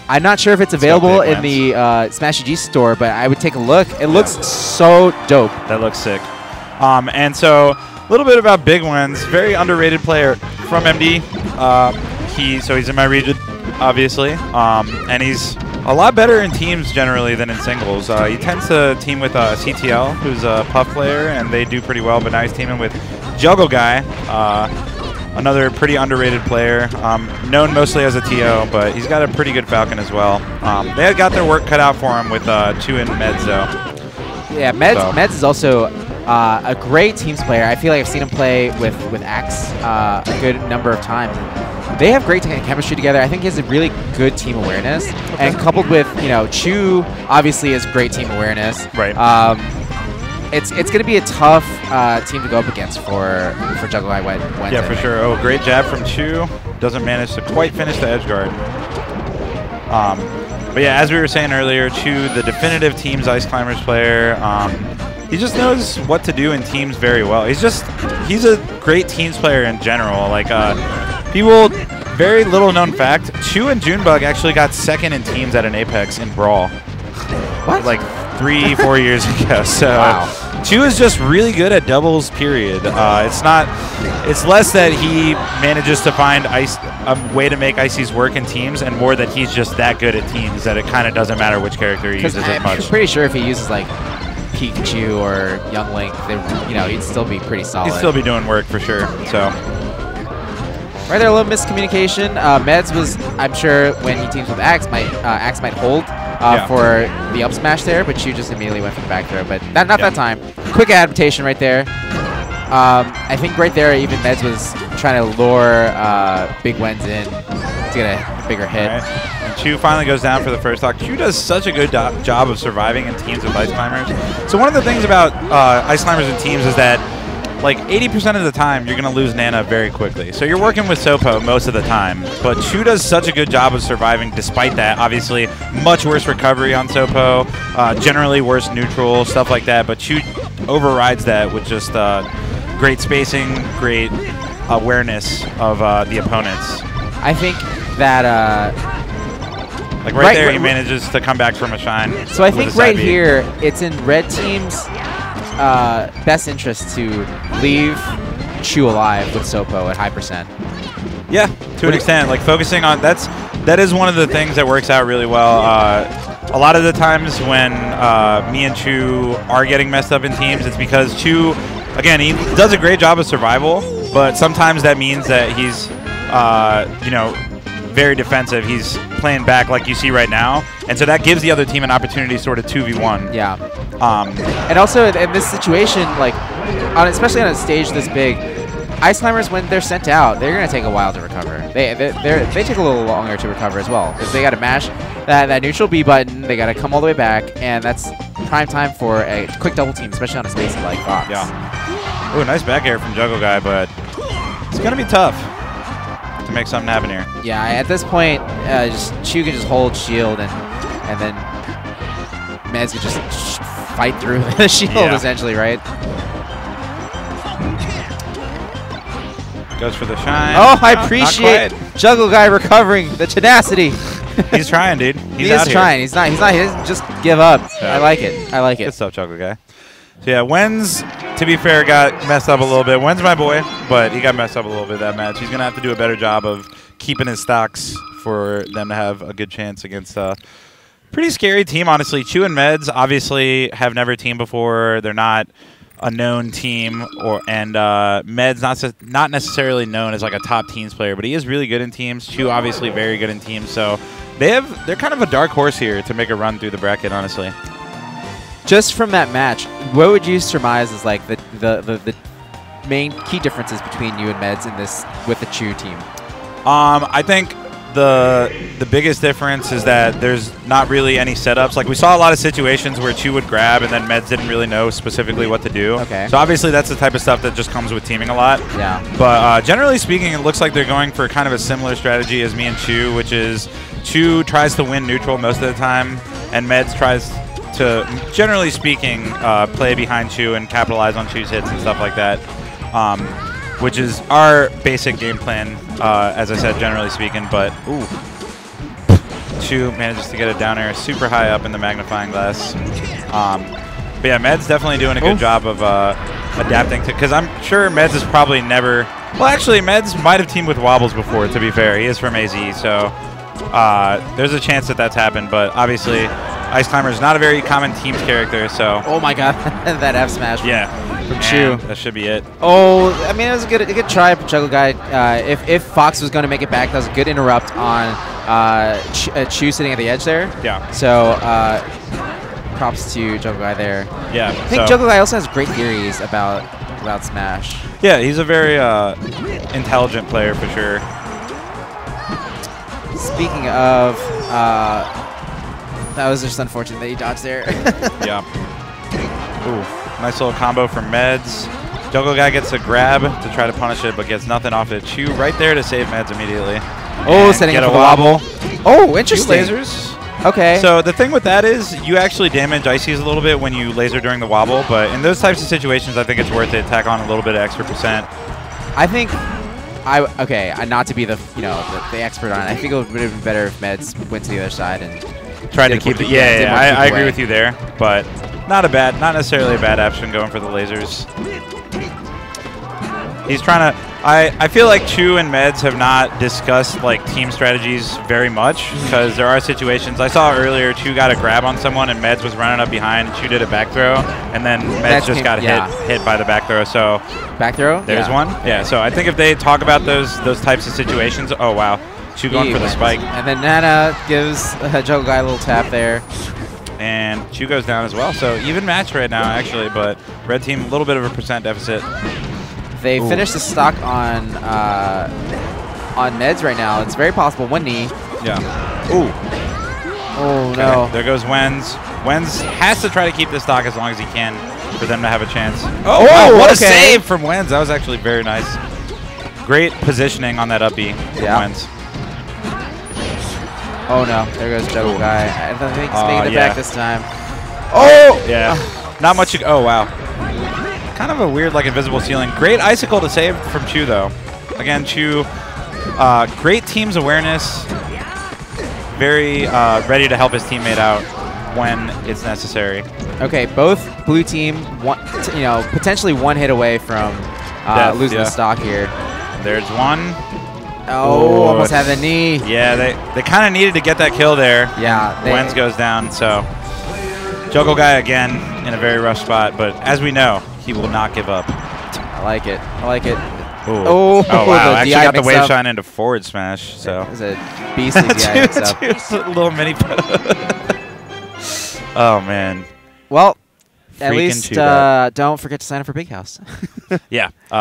I'm not sure if it's available in the Smash G store, but I would take a look. It looks so dope. That looks sick. And so a little bit about BigWenz, very underrated player from MD. He's in my region, obviously, and he's a lot better in teams generally than in singles. He tends to team with CTL, who's a Puff player, and they do pretty well, but now he's teaming with Juggleguy, another pretty underrated player, known mostly as a TO, but he's got a pretty good Falcon as well. They had got their work cut out for him with Chu and Medz, though. Yeah, Medz is also a great teams player. I feel like I've seen him play with Axe a good number of times. They have great chemistry together. I think he has a really good team awareness, and coupled with Chu obviously has great team awareness. Right. It's going to be a tough team to go up against for Juggleguy Wednesday. Yeah, for sure. Oh, great jab from Chu. Doesn't manage to quite finish the edge guard. But yeah, as we were saying earlier, Chu, the definitive teams Ice Climbers player. He just knows what to do in teams very well. He's a great teams player in general. Like people, very little known fact, Chu and Junebug actually got second in teams at an Apex in Brawl. What? Like 3-4 years ago. So wow. Chu is just really good at doubles, period. It's less that he manages to find a way to make Icy's work in teams, and more that he's just that good at teams that it kind of doesn't matter which character he uses as much. I'm pretty sure if he uses like Pikachu or Young Link, he'd still be pretty solid. He'd still be doing work for sure. So right there, a little miscommunication. Medz was, I'm sure, when he teams with Axe, Axe might hold for the up smash there, but Chu just immediately went for the back throw. But not that time. Quick adaptation right there. I think right there, even Medz was trying to lure BigWenz in to get a bigger hit. Right. And Chu finally goes down for the first stock. Chu does such a good job of surviving in teams with Ice Climbers. So one of the things about Ice Climbers in teams is that like 80% of the time, you're going to lose Nana very quickly. So you're working with Sopo most of the time. But Chu does such a good job of surviving despite that. Obviously, much worse recovery on Sopo, generally worse neutral, stuff like that. But Chu overrides that with just great spacing, great awareness of the opponents. I think that... like right there, he manages to come back from a shine. So I think right here, it's in red team's best interest to leave Chu alive with Sopo at high %. Yeah, to an extent. Like focusing on that is one of the things that works out really well. A lot of the times when me and Chu are getting messed up in teams, it's because Chu, again, he does a great job of survival, but sometimes that means that he's very defensive. He's playing back like you see right now, and so that gives the other team an opportunity to sort of 2v1. Yeah. And also in this situation, like especially on a stage this big, Ice Climbers, when they're sent out, they're gonna take a while to recover. They take a little longer to recover as well, because they gotta mash that neutral B button. They gotta come all the way back, and that's prime time for a quick double team, especially on a space like Fox. Yeah. Ooh, nice back air from Juggleguy, but it's gonna be tough to make something happen here. Yeah, at this point, Chu can just hold shield, and then Medz can just fight through the shield, essentially, right? Goes for the shine. Oh, I appreciate Juggleguy recovering the tenacity. He's trying, dude. He is trying. He doesn't just give up. Yeah. I like it. Good stuff, Juggleguy. So yeah, Wenz, to be fair, got messed up a little bit. Wenz my boy, but he got messed up a little bit that match. He's going to have to do a better job of keeping his stocks for them to have a good chance against a pretty scary team, honestly. Chu and Medz obviously have never teamed before. They're not a known team, and Medz not necessarily known as like a top teams player, but he is really good in teams. Chu obviously very good in teams, so they're kind of a dark horse here to make a run through the bracket, honestly. Just from that match, what would you surmise is like the main key differences between you and Medz in this with the Chu team? I think the biggest difference is that there's not really any setups. Like we saw a lot of situations where Chu would grab and then Medz didn't really know specifically what to do. Okay. So obviously that's the type of stuff that just comes with teaming a lot. Yeah. But generally speaking, it looks like they're going for kind of a similar strategy as me and Chu, which is Chu tries to win neutral most of the time, and Medz tries to, generally speaking, play behind Chu and capitalize on Chu's hits and stuff like that, which is our basic game plan, as I said, generally speaking. But ooh, Chu manages to get a down air super high up in the magnifying glass. But yeah, Medz definitely doing a good job of adapting to, because I'm sure Medz is probably never, well, actually, Medz might have teamed with Wobbles before, to be fair. He is from AZ, so there's a chance that that's happened, but obviously, Ice Climber is not a very common teams character, so. Oh my god, that F smash from Chu. That should be it. Oh, I mean, it was a good try from Juggleguy. If Fox was going to make it back, that was a good interrupt on Chu sitting at the edge there. Yeah. So, props to Juggleguy there. Yeah. I think Juggleguy also has great theories about Smash. Yeah, he's a very intelligent player for sure. Speaking of, that was just unfortunate that he dodged there. Yeah. Ooh, nice little combo from Medz. Juggleguy gets a grab to try to punish it, but gets nothing off it. Chu right there to save Medz immediately. Oh, setting up a for the wobble. Oh, interesting. Lasers. Okay. So the thing with that is you actually damage Ices a little bit when you laser during the wobble, but in those types of situations, I think it's worth it. Tack on a little bit of extra percent. I think, not to be the the expert on it. I think it would have been better if Medz went to the other side and tried to keep it. Yeah, I agree with you there, but not necessarily a bad option going for the lasers. He's trying to. I feel like Chu and Medz have not discussed like team strategies very much because there are situations. I saw earlier Chu got a grab on someone and Medz was running up behind. Chu did a back throw and then Medz just got hit by the back throw. So back throw. There's one. Yeah. So I think if they talk about those types of situations. Oh wow, Chu going for the spike. And then Nana gives Juggleguy a little tap there. And Chu goes down as well. So even match right now actually, but red team a little bit of a percent deficit. They finished the stock on Medz right now. It's very possible. One knee. Yeah. Ooh. Oh, okay. no. There goes Wenz. Wenz has to try to keep the stock as long as he can for them to have a chance. Oh, wow, what a save from Wenz. That was actually very nice. Great positioning on that up B from Wenz. Oh, no. There goes Juggleguy. I think he's making it back this time. Oh! Yeah. Not much. Oh, wow. Kind of a weird, like, invisible ceiling. Great icicle to save from Chu, though. Again, Chu, great team's awareness. Very ready to help his teammate out when it's necessary. Okay, both blue team, potentially one hit away from losing the stock here. There's one. Oh, almost had the knee. Yeah, they kind of needed to get that kill there. Yeah. Wenz goes down, so Juggleguy again in a very rough spot, but as we know, he will not give up. I like it. I like it. Ooh. Oh, wow. Actually got the wave shine into forward smash. So it was a beastly DI mix-up. Just a little mini. Oh, man. Well, at least don't forget to sign up for Big House. Yeah.